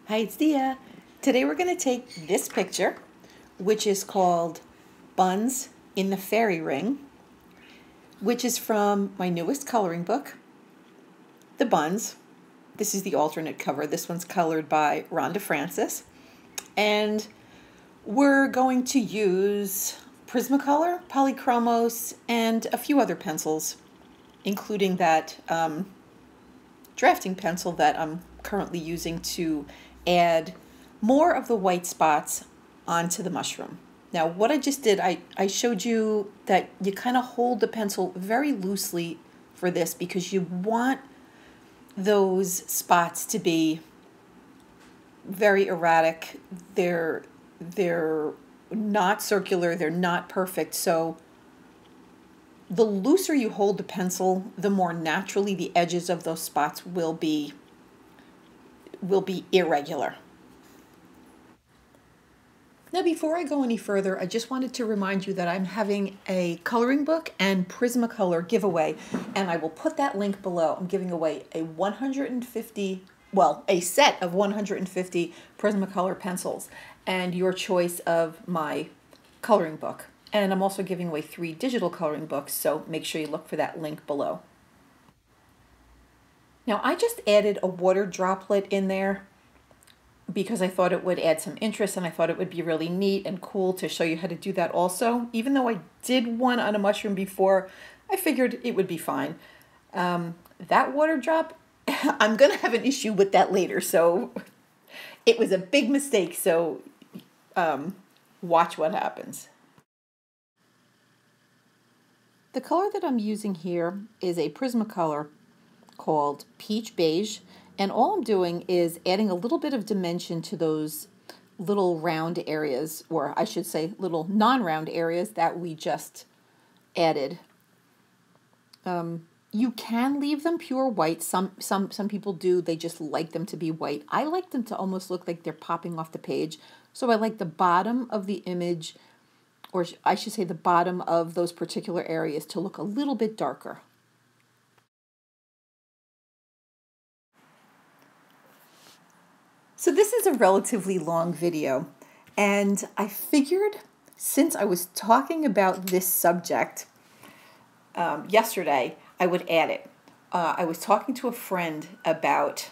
Hi, it's Dia. Today we're going to take this picture, which is called Buns in the Fairy Ring, which is from my newest coloring book, The Buns. This is the alternate cover. This one's colored by Rhonda Francis. And we're going to use Prismacolor, Polychromos, and a few other pencils, including that drafting pencil that I'm currently using to add more of the white spots onto the mushroom. Now what I just did, I showed you that you kind of hold the pencil very loosely for this because you want those spots to be very erratic. They're not circular, they're not perfect, so the looser you hold the pencil, the more naturally the edges of those spots will be irregular. Now before I go any further, I just wanted to remind you that I'm having a coloring book and Prismacolor giveaway, and I will put that link below. I'm giving away a set of 150 Prismacolor pencils and your choice of my coloring book. And I'm also giving away 3 digital coloring books, so make sure you look for that link below. Now I just added a water droplet in there because I thought it would add some interest, and I thought it would be really neat and cool to show you how to do that also. Even though I did one on a mushroom before, I figured it would be fine. That water drop, I'm going to have an issue with that later, so it was a big mistake, so watch what happens. The color that I'm using here is a Prismacolor called Peach Beige, and all I'm doing is adding a little bit of dimension to those little round areas, or I should say little non-round areas that we just added. You can leave them pure white. Some people do. They just like them to be white. I like them to almost look like they're popping off the page. So I like the bottom of the image, or I should say the bottom of those particular areas, to look a little bit darker. So this is a relatively long video, and I figured since I was talking about this subject yesterday, I would add it. I was talking to a friend about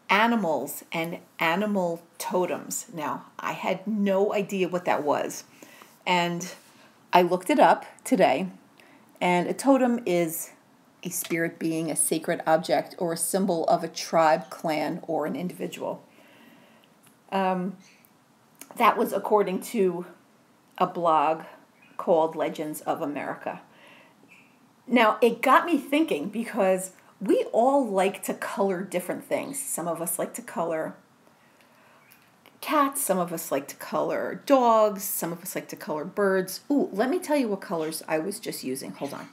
animals and animal totems. Now, I had no idea what that was, and I looked it up today, and a totem is a spirit being, a sacred object, or a symbol of a tribe, clan, or an individual. That was according to a blog called Legends of America. Now, it got me thinking because we all like to color different things. Some of us like to color cats, some of us like to color dogs, some of us like to color birds. Ooh, let me tell you what colors I was just using. Hold on.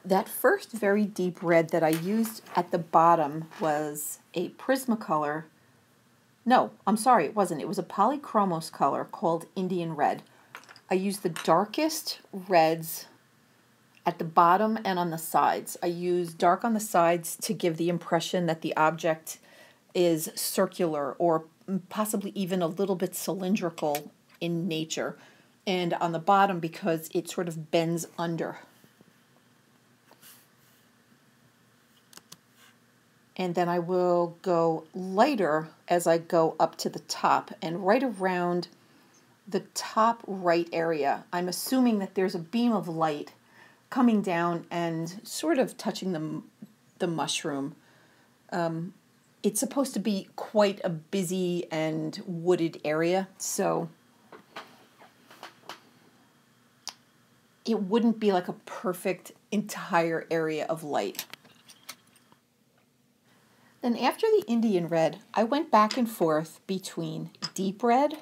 That first very deep red that I used at the bottom was a Prismacolor. No, I'm sorry, it wasn't. It was a Polychromos color called Indian Red. I used the darkest reds at the bottom and on the sides. I used dark on the sides to give the impression that the object is circular or possibly even a little bit cylindrical in nature. And on the bottom because it sort of bends under. And then I will go lighter as I go up to the top, and right around the top right area, I'm assuming that there's a beam of light coming down and sort of touching the mushroom. It's supposed to be quite a busy and wooded area, so it wouldn't be like a perfect entire area of light. Then after the Indian Red, I went back and forth between deep red,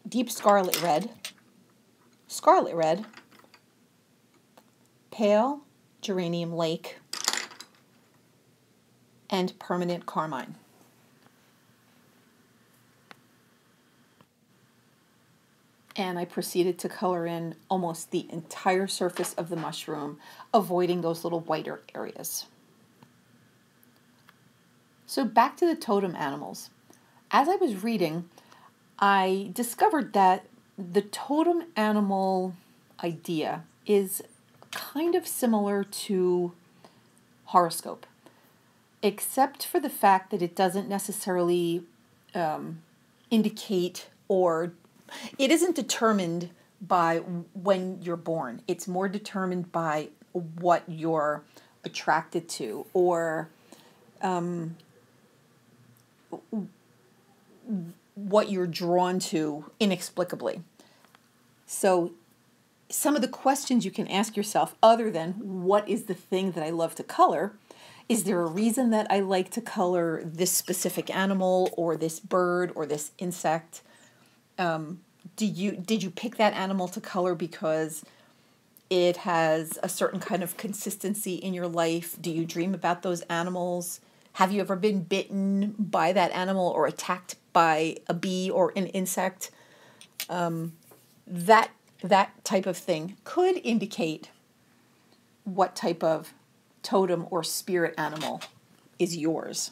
deep Scarlet Red, pale Geranium Lake, and permanent carmine. And I proceeded to color in almost the entire surface of the mushroom, avoiding those little whiter areas. So back to the totem animals. As I was reading, I discovered that the totem animal idea is kind of similar to horoscope, except for the fact that it doesn't necessarily indicate, or it isn't determined by when you're born. It's more determined by what you're attracted to, or what you're drawn to inexplicably. So some of the questions you can ask yourself, other than what is the thing that I love to color, is there a reason that I like to color this specific animal or this bird or this insect? Did you pick that animal to color because it has a certain kind of consistency in your life? Do you dream about those animals? Have you ever been bitten by that animal or attacked by a bee or an insect? That type of thing could indicate what type of totem or spirit animal is yours.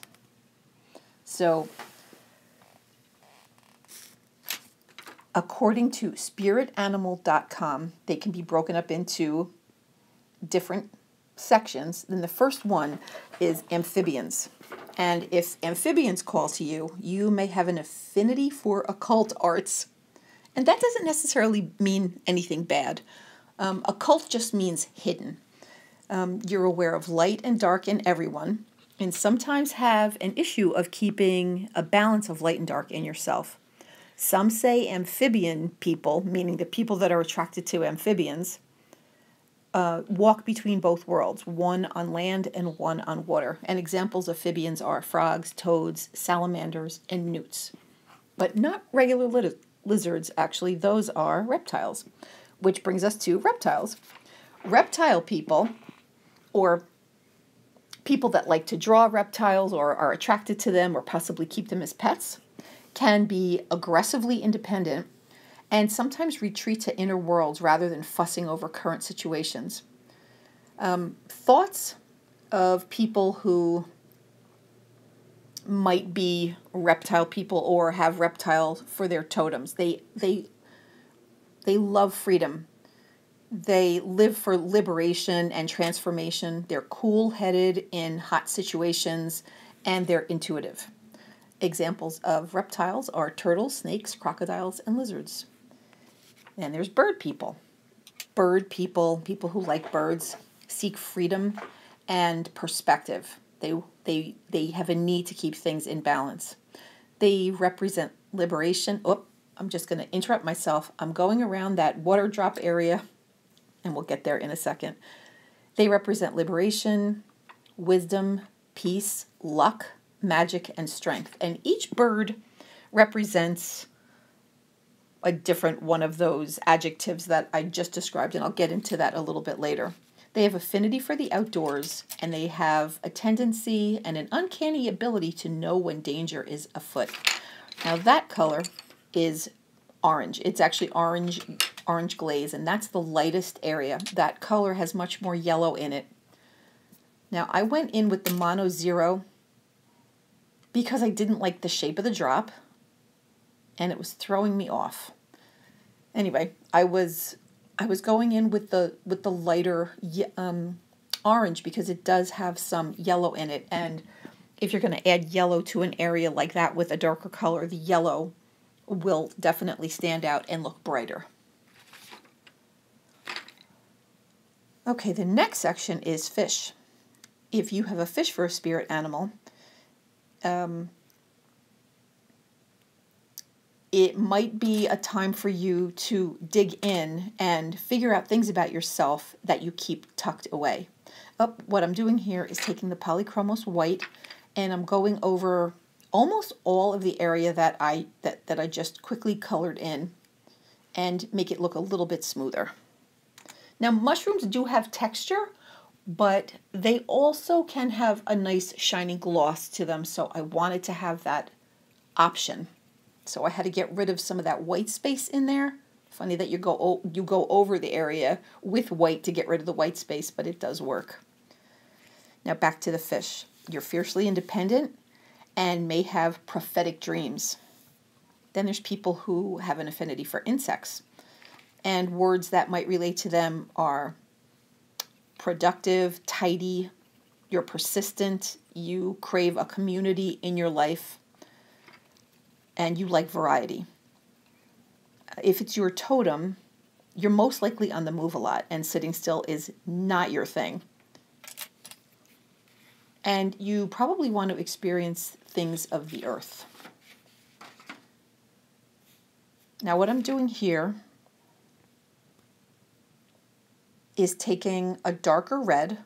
So, according to spiritanimal.com, they can be broken up into different sections. Then the first one is amphibians. And if amphibians call to you, you may have an affinity for occult arts. And that doesn't necessarily mean anything bad. Occult just means hidden. You're aware of light and dark in everyone, and sometimes have an issue of keeping a balance of light and dark in yourself. Some say amphibian people, meaning the people that are attracted to amphibians, walk between both worlds, one on land and one on water. And examples of amphibians are frogs, toads, salamanders, and newts. But not regular lizards, actually. Those are reptiles. Which brings us to reptiles. Reptile people, or people that like to draw reptiles or are attracted to them or possibly keep them as pets, can be aggressively independent and sometimes retreat to inner worlds rather than fussing over current situations. Thoughts of people who might be reptile people or have reptiles for their totems. They love freedom. They live for liberation and transformation. They're cool-headed in hot situations, and they're intuitive. Examples of reptiles are turtles, snakes, crocodiles, and lizards. And there's bird people. Bird people, people who like birds, seek freedom and perspective. They have a need to keep things in balance. They represent liberation. Oh, I'm just going to interrupt myself. I'm going around that water drop area, and we'll get there in a second. They represent liberation, wisdom, peace, luck, magic, and strength. And each bird represents a different one of those adjectives that I just described, and I'll get into that a little bit later. They have affinity for the outdoors, and they have a tendency and an uncanny ability to know when danger is afoot. Now that color is orange. It's actually orange glaze, and that's the lightest area. That color has much more yellow in it. Now I went in with the Mono Zero because I didn't like the shape of the drop, and it was throwing me off. Anyway, I was going in with the lighter orange because it does have some yellow in it, and if you're going to add yellow to an area like that with a darker color, the yellow will definitely stand out and look brighter. Okay, the next section is fish. If you have a fish for a spirit animal, it might be a time for you to dig in and figure out things about yourself that you keep tucked away. What I'm doing here is taking the Polychromos white, and I'm going over almost all of the area that I just quickly colored in and make it look a little bit smoother. Now, mushrooms do have texture, but they also can have a nice shiny gloss to them, so I wanted to have that option. So I had to get rid of some of that white space in there. Funny that you go over the area with white to get rid of the white space, but it does work. Now back to the fish. You're fiercely independent. and may have prophetic dreams. Then there's people who have an affinity for insects, and words that might relate to them are productive, tidy, you're persistent, you crave a community in your life, and you like variety. If it's your totem, you're most likely on the move a lot, and sitting still is not your thing. And you probably want to experience things of the earth. Now, what I'm doing here is taking a darker red,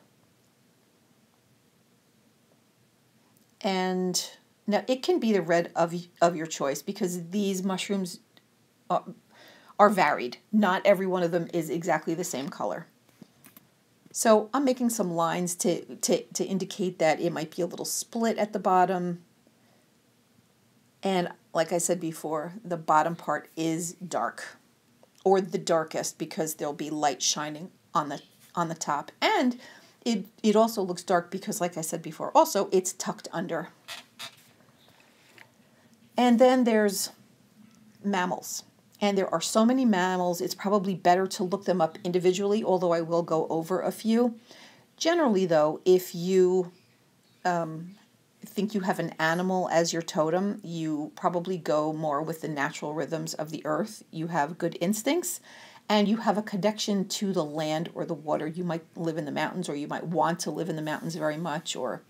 and now it can be the red of your choice, because these mushrooms are varied. Not every one of them is exactly the same color. So I'm making some lines to indicate that it might be a little split at the bottom. And like I said before, the bottom part is dark, or the darkest, because there'll be light shining on the top. And it also looks dark because, like I said before, also it's tucked under. And then there's mammals. And there are so many mammals, it's probably better to look them up individually, although I will go over a few. Generally, though, if you think you have an animal as your totem, you probably go more with the natural rhythms of the earth. You have good instincts, and you have a connection to the land or the water. You might live in the mountains, or you might want to live in the mountains very much, or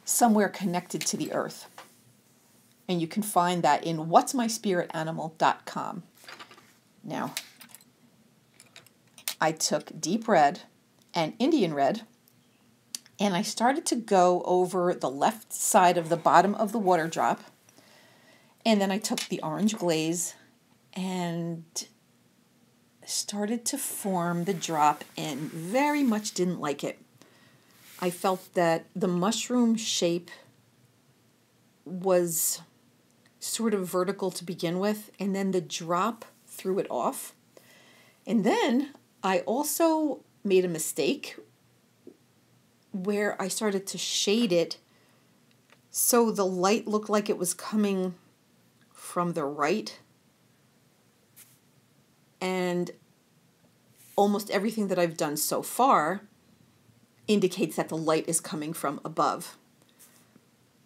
somewhere connected to the earth. And you can find that in whatsmyspiritanimal.com. Now, I took deep red and Indian red, and I started to go over the left side of the bottom of the water drop. And then I took the orange glaze and started to form the drop, and very much didn't like it. I felt that the mushroom shape was sort of vertical to begin with, and then the drop threw it off. And then I also made a mistake where I started to shade it so the light looked like it was coming from the right, and almost everything that I've done so far indicates that the light is coming from above.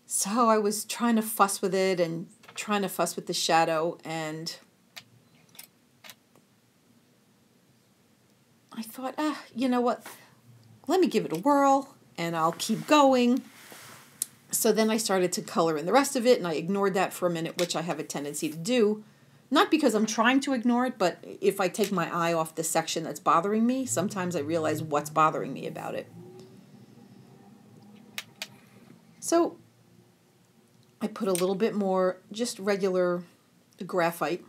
So I was trying to fuss with it and trying to fuss with the shadow, and I thought, you know what, let me give it a whirl and I'll keep going. So then I started to color in the rest of it, and I ignored that for a minute, which I have a tendency to do. Not because I'm trying to ignore it, but if I take my eye off the section that's bothering me, sometimes I realize what's bothering me about it. So I put a little bit more just regular graphite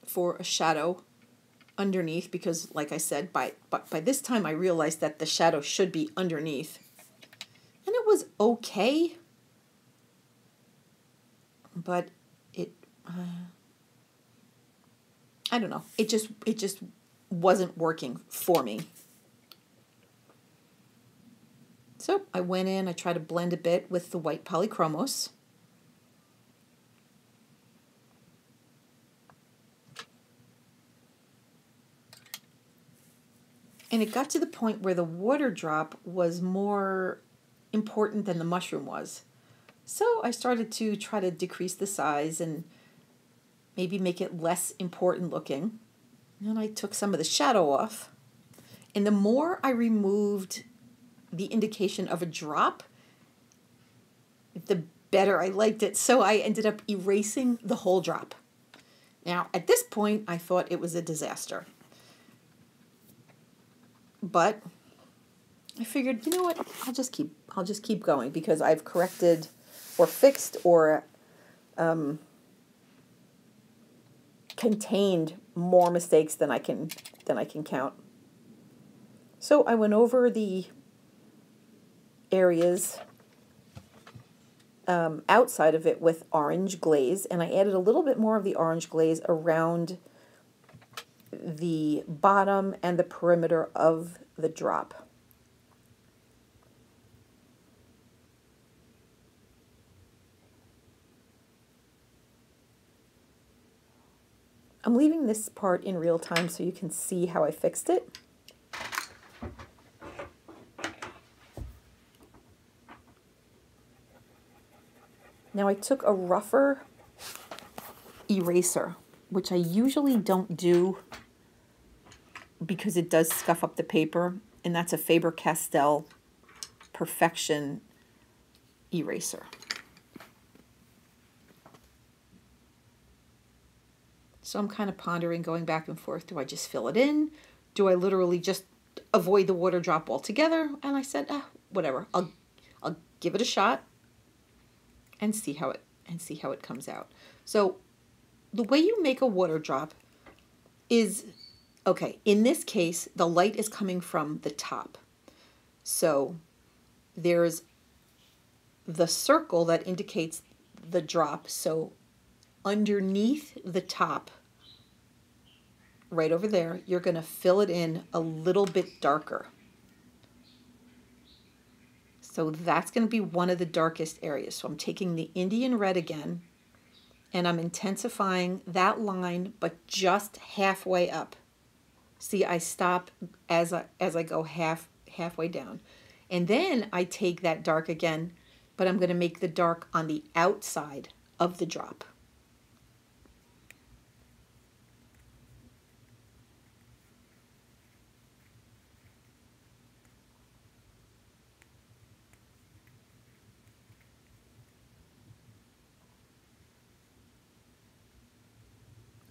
for a shadow underneath, because like I said, by this time I realized that the shadow should be underneath. And it was okay, but it I don't know, it just wasn't working for me. So I went in, I tried to blend a bit with the white polychromos. And it got to the point where the water drop was more important than the mushroom was. So I started to try to decrease the size and maybe make it less important looking. And I took some of the shadow off. And the more I removed the indication of a drop, the better I liked it. So I ended up erasing the whole drop. Now, at this point, I thought it was a disaster. But I figured, you know what, I'll just keep going, because I've corrected or fixed or contained more mistakes than I can count. So I went over the areas outside of it with orange glaze, and I added a little bit more of the orange glaze around the bottom and the perimeter of the drop. I'm leaving this part in real time so you can see how I fixed it. Now I took a rougher eraser, which I usually don't do because it does scuff up the paper, and that's a Faber-Castell Perfection eraser. So I'm kind of pondering, going back and forth. Do I just fill it in? Do I literally just avoid the water drop altogether? And I said, whatever. I'll give it a shot and see how it comes out. So the way you make a water drop is, okay, in this case, the light is coming from the top. So there's the circle that indicates the drop. So underneath the top, right over there, you're going to fill it in a little bit darker. So that's going to be one of the darkest areas. So I'm taking the Indian red again, and I'm intensifying that line, but just halfway up. See, I stop as I go halfway down. And then I take that dark again, but I'm going to make the dark on the outside of the drop.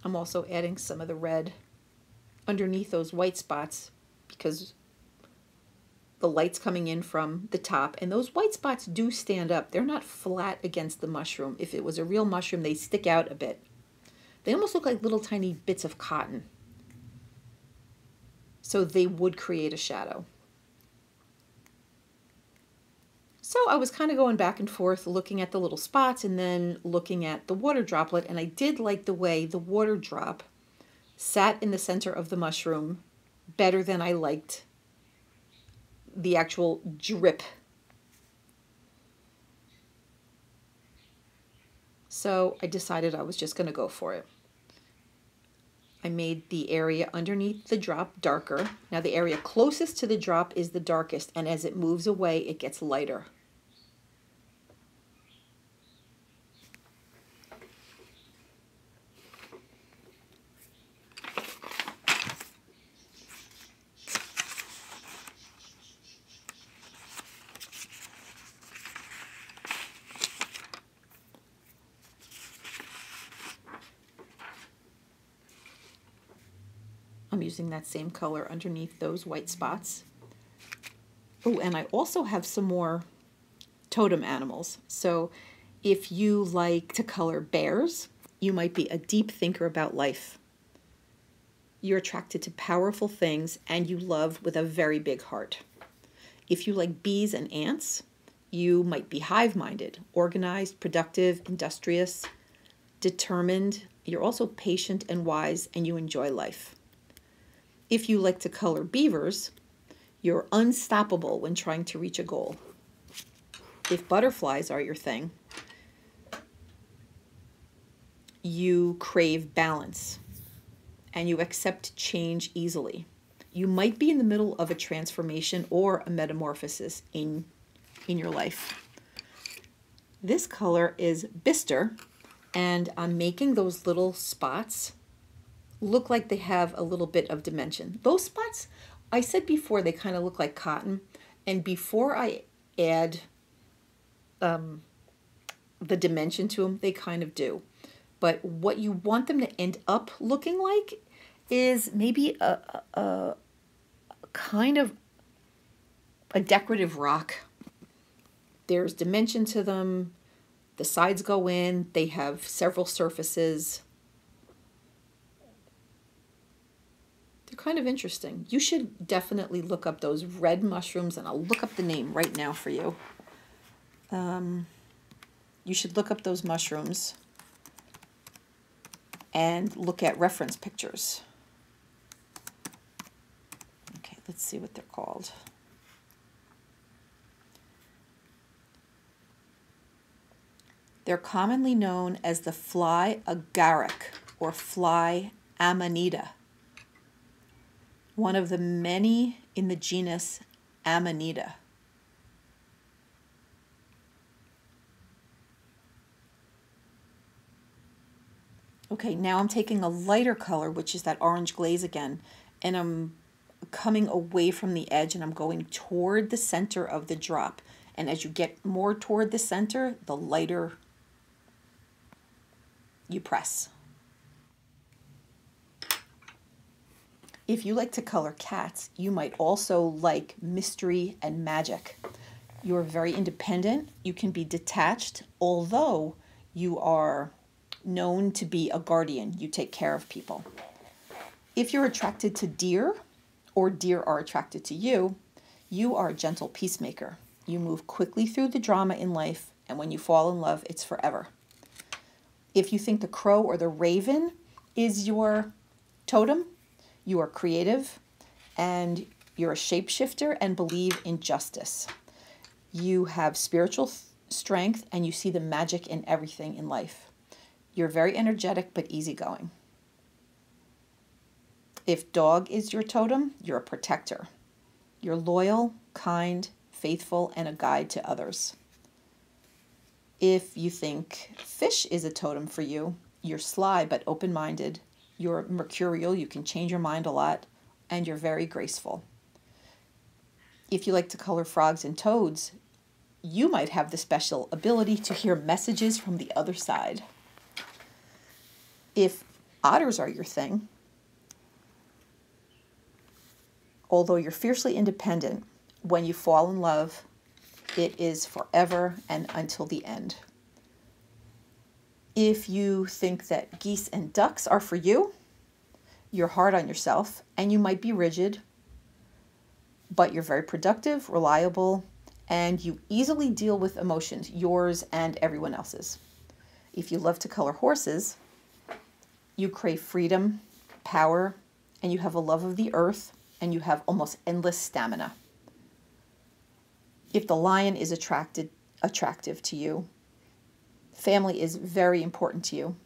I'm also adding some of the red underneath those white spots because the light's coming in from the top, and those white spots do stand up. They're not flat against the mushroom. If it was a real mushroom, they stick out a bit. They almost look like little tiny bits of cotton. So they would create a shadow. So I was kind of going back and forth, looking at the little spots and then looking at the water droplet, and I did like the way the water drop sat in the center of the mushroom better than I liked the actual drip. So I decided I was just going to go for it. I made the area underneath the drop darker. Now the area closest to the drop is the darkest, and as it moves away, it gets lighter. I'm using that same color underneath those white spots. Oh, and I also have some more totem animals. So if you like to color bears, you might be a deep thinker about life. You're attracted to powerful things and you love with a very big heart. If you like bees and ants, you might be hive-minded, organized, productive, industrious, determined. You're also patient and wise, and you enjoy life. If you like to color beavers, you're unstoppable when trying to reach a goal. If butterflies are your thing, you crave balance and you accept change easily. You might be in the middle of a transformation or a metamorphosis in your life. This color is Bister, and I'm making those little spots look like they have a little bit of dimension. Those spots, I said before, they kind of look like cotton, and before I add the dimension to them, they kind of do. But what you want them to end up looking like is maybe a kind of a decorative rock. There's dimension to them. The sides go in. They have several surfaces. They're kind of interesting. You should definitely look up those red mushrooms, and I'll look up the name right now for you. You should look up those mushrooms and look at reference pictures. Okay, let's see what they're called. They're commonly known as the fly agaric or fly Amanita, one of the many in the genus Amanita. Okay, now I'm taking a lighter color, which is that orange glaze again, and I'm coming away from the edge and I'm going toward the center of the drop. And as you get more toward the center, the lighter you press. If you like to color cats, you might also like mystery and magic. You're very independent. You can be detached, although you are known to be a guardian. You take care of people. If you're attracted to deer, or deer are attracted to you, you are a gentle peacemaker. You move quickly through the drama in life, and when you fall in love, it's forever. If you think the crow or the raven is your totem, you are creative, and you're a shapeshifter and believe in justice. You have spiritual strength, and you see the magic in everything in life. You're very energetic but easygoing. If dog is your totem, you're a protector. You're loyal, kind, faithful, and a guide to others. If you think fish is a totem for you, you're sly but open-minded. You're mercurial, you can change your mind a lot, and you're very graceful. If you like to color frogs and toads, you might have the special ability to hear messages from the other side. If otters are your thing, although you're fiercely independent, when you fall in love, it is forever and until the end. If you think that geese and ducks are for you, you're hard on yourself and you might be rigid, but you're very productive, reliable, and you easily deal with emotions, yours and everyone else's. If you love to color horses, you crave freedom, power, and you have a love of the earth, and you have almost endless stamina. If the lion is attractive to you, family is very important to you,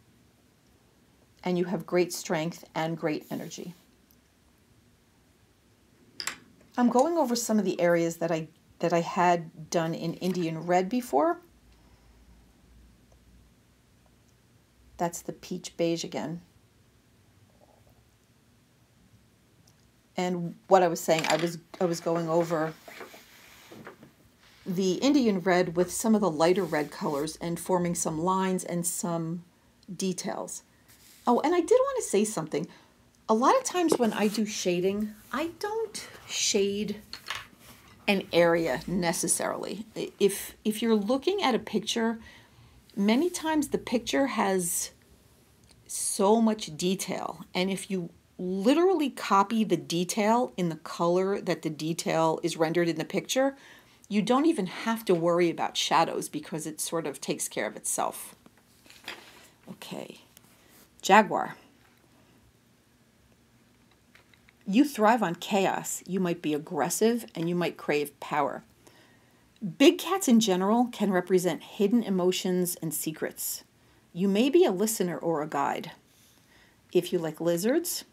and you have great strength and great energy. I'm going over some of the areas that I had done in Indian red before. That's the peach beige again. And what I was saying, I was going over the Indian red with some of the lighter red colors and forming some lines and some details. Oh, and I did want to say something. A lot of times when I do shading, I don't shade an area necessarily. If you're looking at a picture, many times the picture has so much detail, and if you literally copy the detail in the color that the detail is rendered in the picture, you don't even have to worry about shadows because it sort of takes care of itself. Okay, Jaguar. You thrive on chaos. You might be aggressive and you might crave power. Big cats in general can represent hidden emotions and secrets. You may be a listener or a guide. If you like lizards,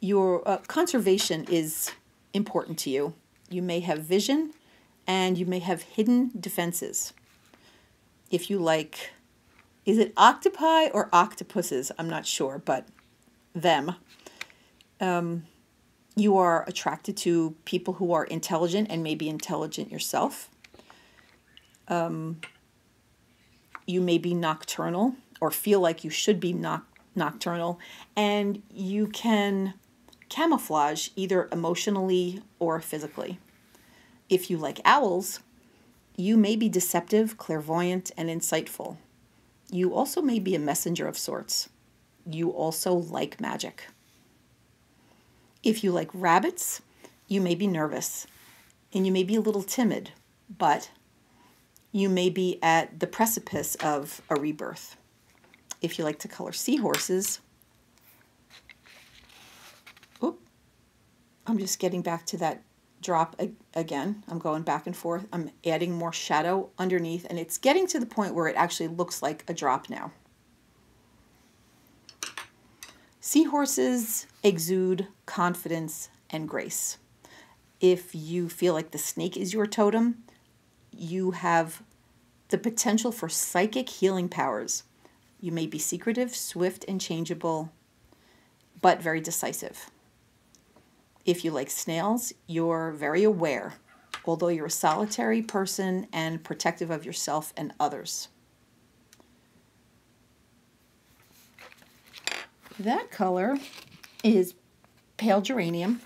your conservation is important to you. You may have vision and you may have hidden defenses. If you like, is it octopi or octopuses? I'm not sure, but them. You are attracted to people who are intelligent and maybe intelligent yourself. You may be nocturnal or feel like you should be nocturnal, and you can camouflage either emotionally or physically. If you like owls, you may be deceptive, clairvoyant, and insightful. You also may be a messenger of sorts. You also like magic. If you like rabbits, you may be nervous, and you may be a little timid, but you may be at the precipice of a rebirth. If you like to color seahorses, I'm just getting back to that drop again. I'm going back and forth. I'm adding more shadow underneath, and it's getting to the point where it actually looks like a drop now. Seahorses exude confidence and grace. If you feel like the snake is your totem, you have the potential for psychic healing powers. You may be secretive, swift, and changeable, but very decisive. If you like snails, you're very aware, although you're a solitary person and protective of yourself and others. That color is pale geranium.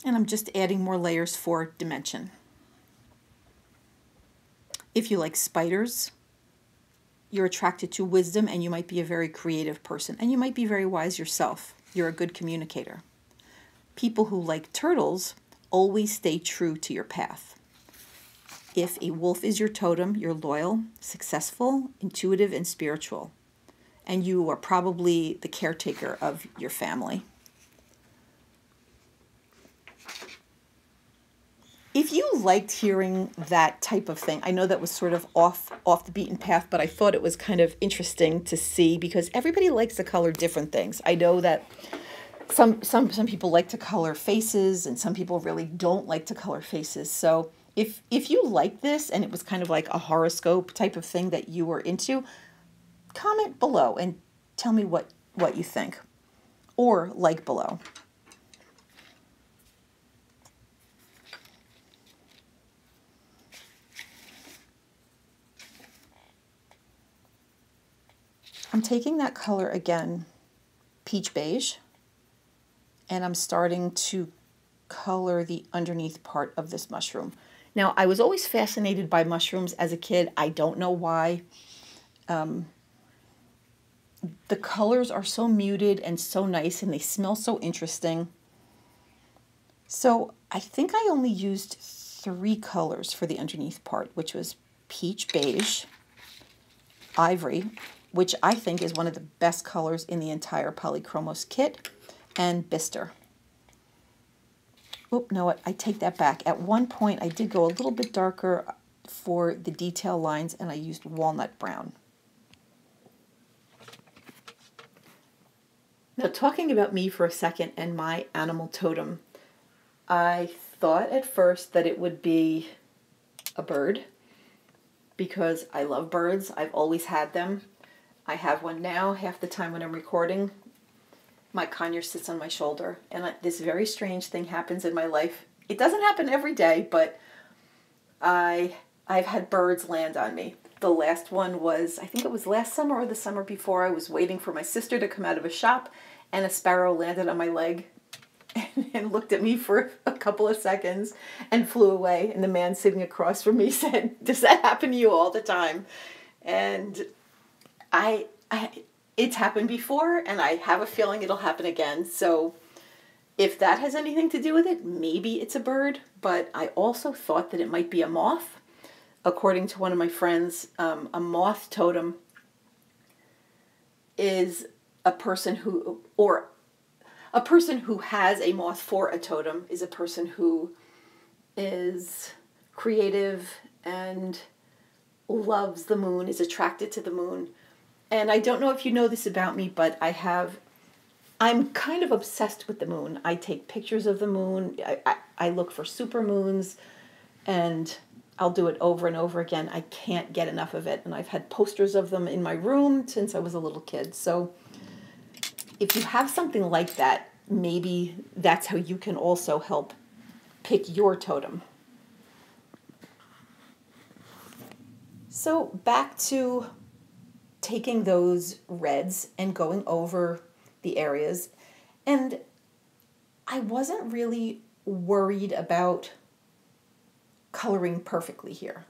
And I'm just adding more layers for dimension. If you like spiders, you're attracted to wisdom and you might be a very creative person. And you might be very wise yourself. You're a good communicator. People who like turtles always stay true to your path. If a wolf is your totem, you're loyal, successful, intuitive, and spiritual. And you are probably the caretaker of your family. If you liked hearing that type of thing, I know that was sort of off the beaten path, but I thought it was kind of interesting to see because everybody likes to color different things. I know that some people like to color faces and some people really don't like to color faces. So if you like this and it was kind of like a horoscope type of thing that you were into, comment below and tell me what you think, or like below. I'm taking that color again, peach beige, and I'm starting to color the underneath part of this mushroom. Now, I was always fascinated by mushrooms as a kid. I don't know why. The colors are so muted and so nice, and they smell so interesting. So I think I only used 3 colors for the underneath part, which was peach beige, ivory, which I think is one of the best colors in the entire Polychromos kit, and Bister. Oop, no, I take that back. At one point, I did go a little bit darker for the detail lines, and I used walnut brown. Now, talking about me for a second and my animal totem, I thought at first that it would be a bird because I love birds. I've always had them. I have one now. Half the time when I'm recording, my conure sits on my shoulder, and this very strange thing happens in my life. It doesn't happen every day, but I've had birds land on me. The last one was, I think it was last summer or the summer before. I was waiting for my sister to come out of a shop, and a sparrow landed on my leg and looked at me for a couple of seconds and flew away. And the man sitting across from me said, "Does that happen to you all the time?" And it's happened before, and I have a feeling it'll happen again. So if that has anything to do with it, maybe it's a bird. But I also thought that it might be a moth. According to one of my friends, a moth totem is a person who, or a person who has a moth for a totem is a person who is creative and loves the moon, is attracted to the moon. And I don't know if you know this about me, but I'm kind of obsessed with the moon. I take pictures of the moon. I look for super moons, and I'll do it over and over again. I can't get enough of it. And I've had posters of them in my room since I was a little kid. So if you have something like that, maybe that's how you can also help pick your totem. So back to taking those reds and going over the areas. And I wasn't really worried about coloring perfectly here.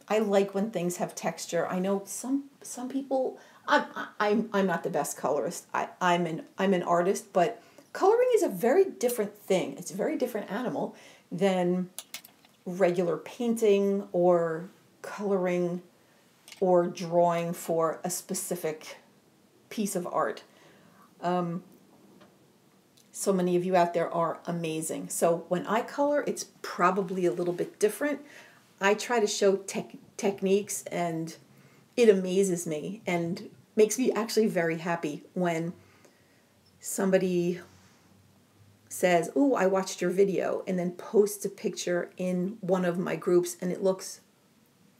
I like when things have texture. I know some people, I'm not the best colorist. I'm an artist, but coloring is a very different thing. It's a very different animal than regular painting or coloring or drawing for a specific piece of art. So many of you out there are amazing. So when I color, it's probably a little bit different. I try to show techniques and it amazes me and makes me actually very happy when somebody says, "Oh, I watched your video," and then posts a picture in one of my groups and it looks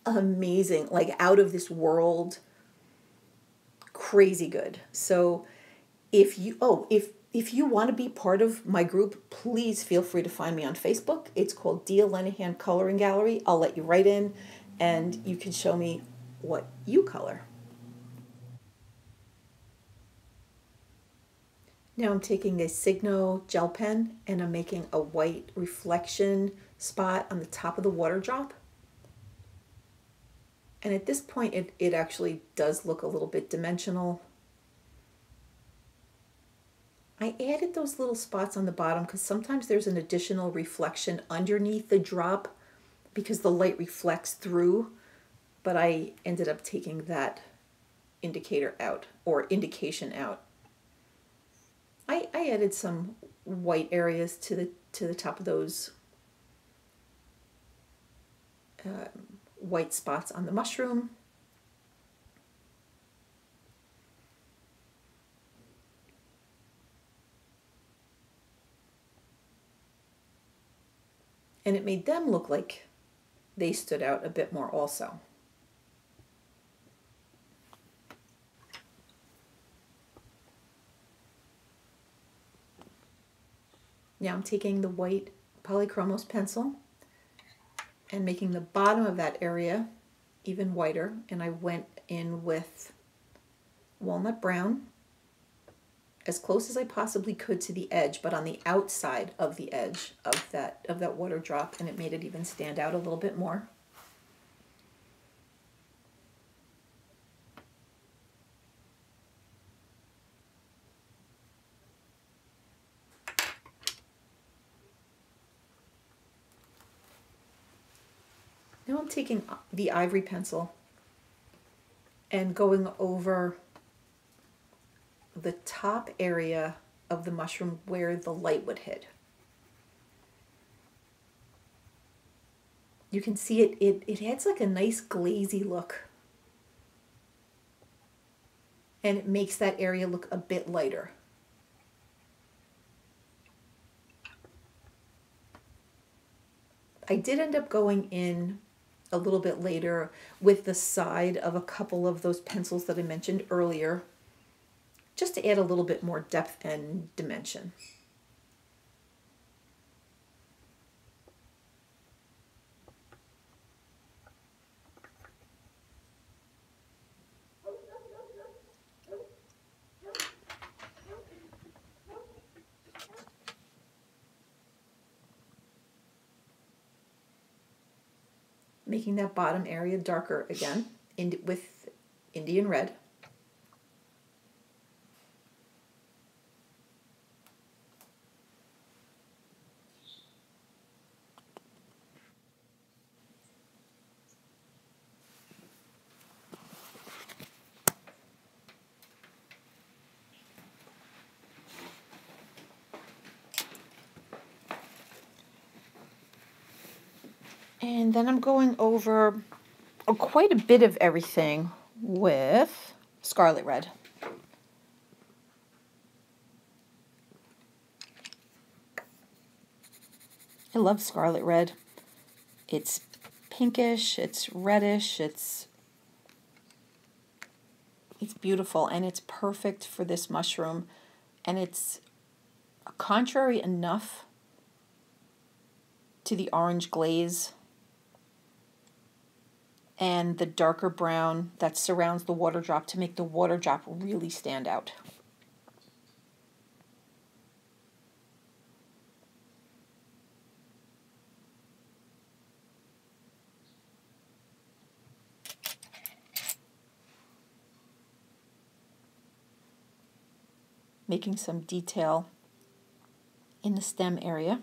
amazing, like out of this world, crazy good. So if you want to be part of my group, please feel free to find me on Facebook. It's called Dia Lenihan Coloring Gallery. I'll let you write in and you can show me what you color. Now I'm taking a Signo gel pen and I'm making a white reflection spot on the top of the water drop. And at this point, it actually does look a little bit dimensional. I added those little spots on the bottom because sometimes there's an additional reflection underneath the drop because the light reflects through, but I ended up taking that indicator out, or indication out. I added some white areas to the top of those white spots on the mushroom. And it made them look like they stood out a bit more also. Now I'm taking the white polychromos pencil and making the bottom of that area even whiter, and I went in with walnut brown as close as I possibly could to the edge, but on the outside of the edge of that water drop, and it made it even stand out a little bit more. Now I'm taking the ivory pencil and going over the top area of the mushroom where the light would hit. You can see it adds like a nice glazy look. And it makes that area look a bit lighter. I did end up going in a little bit later with the side of a couple of those pencils that I mentioned earlier, just to add a little bit more depth and dimension. Making that bottom area darker again with Indian red. And then I'm going over quite a bit of everything with Scarlet Red. I love Scarlet Red. It's pinkish, it's reddish, it's beautiful, and it's perfect for this mushroom, and it's contrary enough to the orange glaze and the darker brown that surrounds the water drop to make the water drop really stand out. Making some detail in the stem area.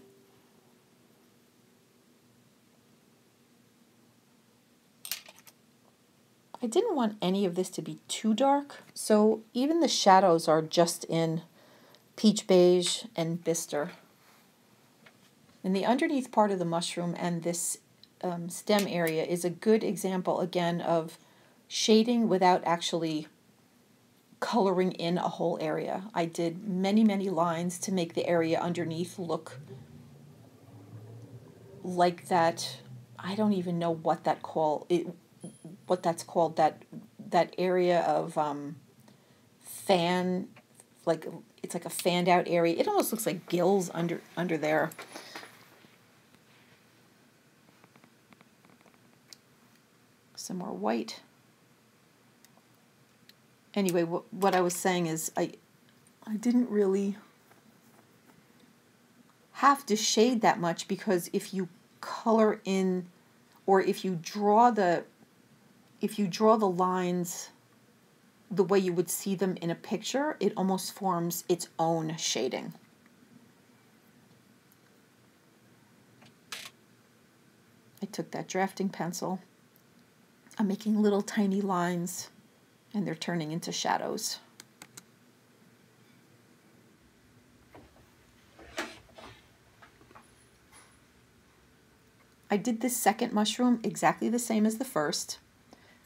I didn't want any of this to be too dark, so even the shadows are just in peach beige and bistre. And the underneath part of the mushroom and this stem area is a good example, again, of shading without actually coloring in a whole area. I did many, many lines to make the area underneath look like that. I don't even know what that's called, that area of fan, like it's like a fanned out area. It almost looks like gills under there. Some more white. Anyway, what I was saying is I didn't really have to shade that much, because if you color in, or if you draw the lines the way you would see them in a picture, it almost forms its own shading. I took that drafting pencil. I'm making little tiny lines, and they're turning into shadows. I did this second mushroom exactly the same as the first,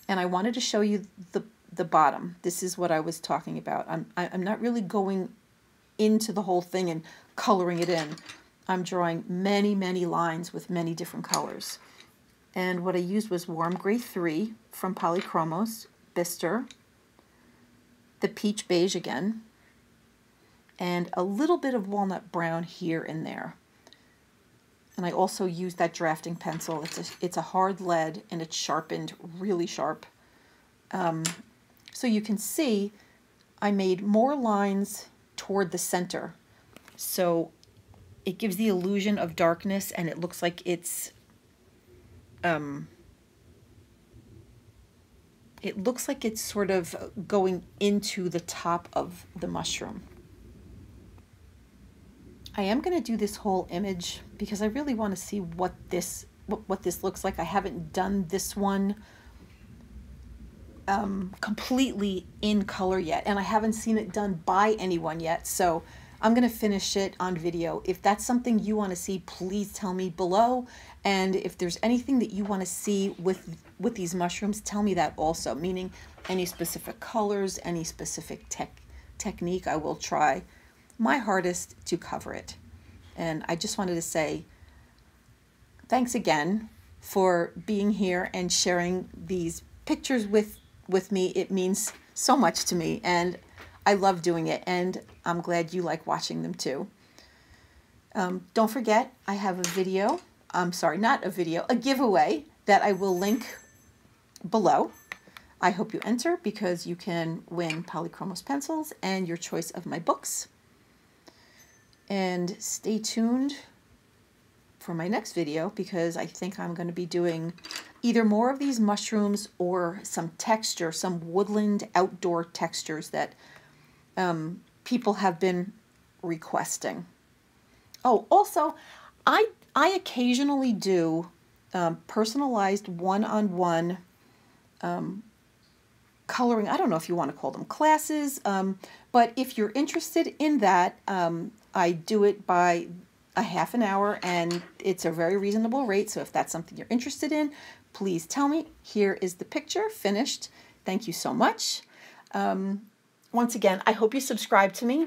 and I wanted to show you the bottom. This is what I was talking about. I'm not really going into the whole thing and coloring it in. I'm drawing many, many lines with many different colors. And what I used was Warm Gray 3 from Polychromos, Bister, the Peach Beige again, and a little bit of Walnut Brown here and there. And I also used that drafting pencil. It's a hard lead, and it's sharpened really sharp. So you can see I made more lines toward the center. So it gives the illusion of darkness, and it looks like it's sort of going into the top of the mushroom. I am going to do this whole image because I really want to see what this looks like. I haven't done this one completely in color yet, and I haven't seen it done by anyone yet, so I'm going to finish it on video. If that's something you want to see, please tell me below, and if there's anything that you want to see with these mushrooms, tell me that also, meaning any specific colors, any specific technique. I will try my hardest to cover it. And I just wanted to say thanks again for being here and sharing these pictures with me. It means so much to me, and I love doing it, and I'm glad you like watching them too. Don't forget, I have a video, a giveaway that I will link below. I hope you enter, because you can win Polychromos pencils and your choice of my books. And stay tuned for my next video, because I think I'm going to be doing either more of these mushrooms or some texture, some woodland outdoor textures that people have been requesting. Oh, also, I occasionally do personalized one-on-one coloring. I don't know if you want to call them classes, but if you're interested in that, I do it by a half an hour, and it's a very reasonable rate. So if that's something you're interested in, please tell me. Here is the picture finished. Thank you so much. Once again, I hope you subscribe to me.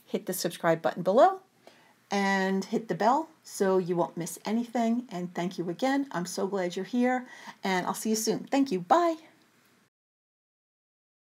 Hit the subscribe button below and hit the bell so you won't miss anything. And thank you again. I'm so glad you're here, and I'll see you soon. Thank you. Bye.